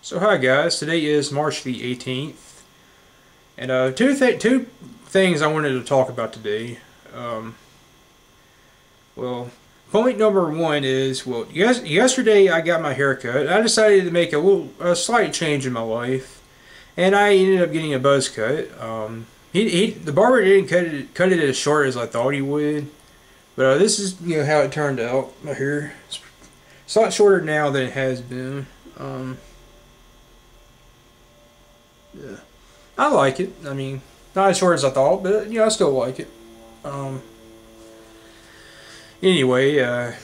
So hi guys, today is March the 18th, and two things I wanted to talk about today. Um, well, point number one is, yesterday I got my hair cut. I decided to make a slight change in my life, and I ended up getting a buzz cut. The barber didn't cut it as short as I thought he would, but this is how it turned out. My hair it's a lot shorter now than it has been. Yeah. I like it. I mean, not as short as I thought, but I still like it. Um, anyway, yeah,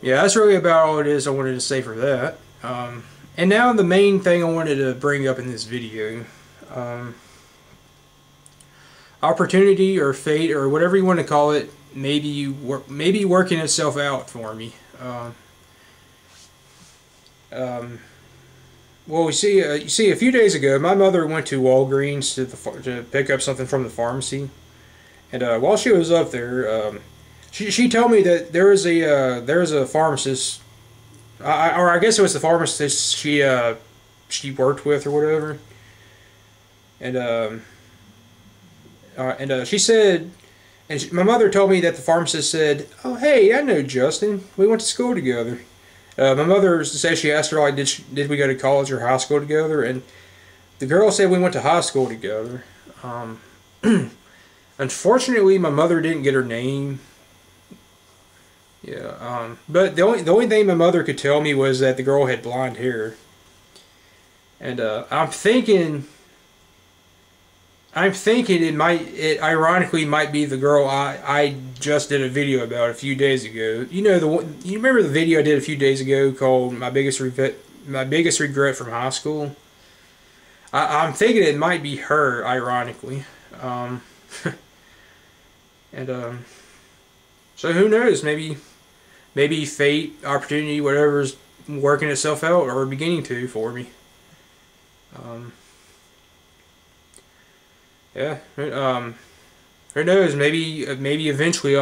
that's really about all it is I wanted to say for that. And now the main thing I wanted to bring up in this video, um, opportunity or fate or whatever you want to call it, maybe working itself out for me. Um, Well, you see, a few days ago, my mother went to Wal-Green's to pick up something from the pharmacy, and while she was up there, she told me that there is a pharmacist, or I guess it was the pharmacist she worked with or whatever, and she said, my mother told me that the pharmacist said, "Oh, hey, I know Justin. We went to school together." My mother says she asked her, like, did we go to college or high school together? And the girl said we went to high school together. Um, Unfortunately, my mother didn't get her name. Yeah. But the only thing my mother could tell me was that the girl had blonde hair. And I'm thinking it ironically might be the girl I just did a video about a few days ago. You remember the video I did a few days ago called my biggest regret from high school? I'm thinking it might be her, ironically. Um, and so who knows? Maybe fate, opportunity, whatever's working itself out or beginning to for me. Um, Yeah. Who knows? Maybe eventually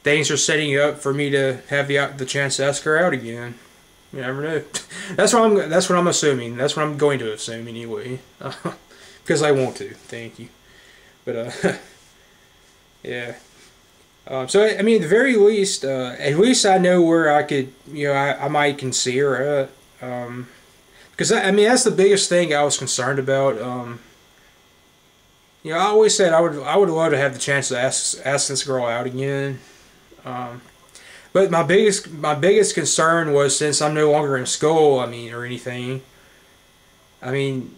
things are setting up for me to have the chance to ask her out again. You never know. That's what I'm assuming. That's what I'm going to assume anyway. Because I want to. Thank you. But yeah. So I mean, at the very least, at least I know where I could, I might can see her at. Because I mean, that's the biggest thing I was concerned about. I always said I would love to have the chance to ask this girl out again. But my biggest concern was, since I'm no longer in school, I mean, or anything. I mean,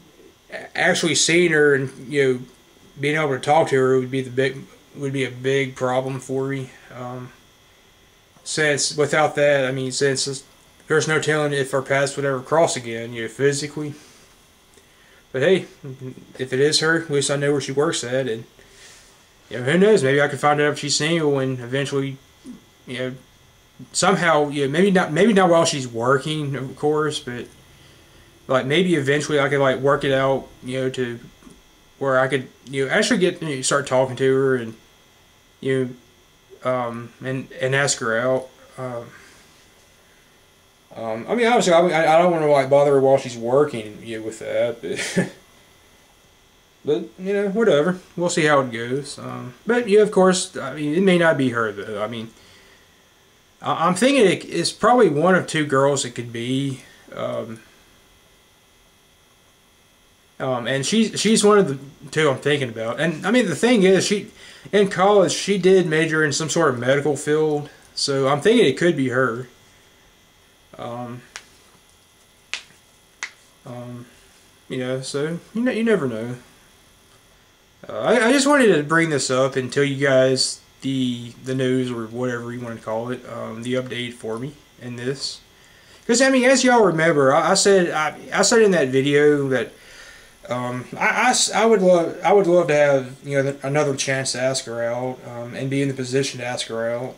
actually seeing her and being able to talk to her would be a big problem for me. Since without that, I mean, since there's no telling if our paths would ever cross again, physically. But hey, if it is her, at least I know where she works at, and who knows? Maybe I could find out if she's single, and eventually, somehow, maybe not while she's working, of course, but like maybe eventually I could like work it out, to where I could actually get start talking to her and and ask her out. I mean, obviously, I don't want to like bother her while she's working, with that, but whatever. We'll see how it goes. But of course, I mean, it may not be her though. I mean, I'm thinking it's probably one of two girls it could be. And she's one of the two I'm thinking about. And I mean, the thing is, in college she did major in some sort of medical field, so I'm thinking it could be her. Um, so you never know. I just wanted to bring this up and tell you guys the news, or whatever you want to call it, the update for me in this. Because I mean, as y'all remember, I said in that video that I would love to have another chance to ask her out, and be in the position to ask her out.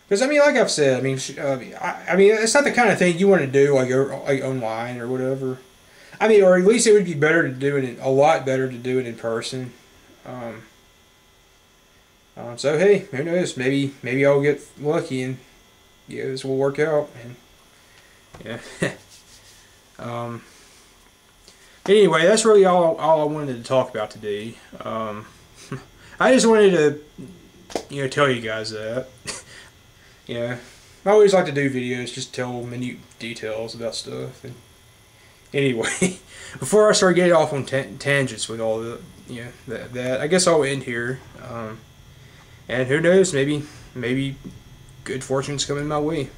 Because I mean, like I've said, I mean, I mean, it's not the kind of thing you want to do like online or whatever. I mean, or at least it would be better to do it a lot better to do it in person. Um, so hey, who knows? Maybe I'll get lucky and this will work out. And Yeah. Anyway, that's really all I wanted to talk about today. I just wanted to, tell you guys that. Yeah. I always like to do videos, just tell minute details about stuff. And anyway, before I start getting off on tangents with all the, that I guess I'll end here. And who knows, maybe good fortune's coming my way.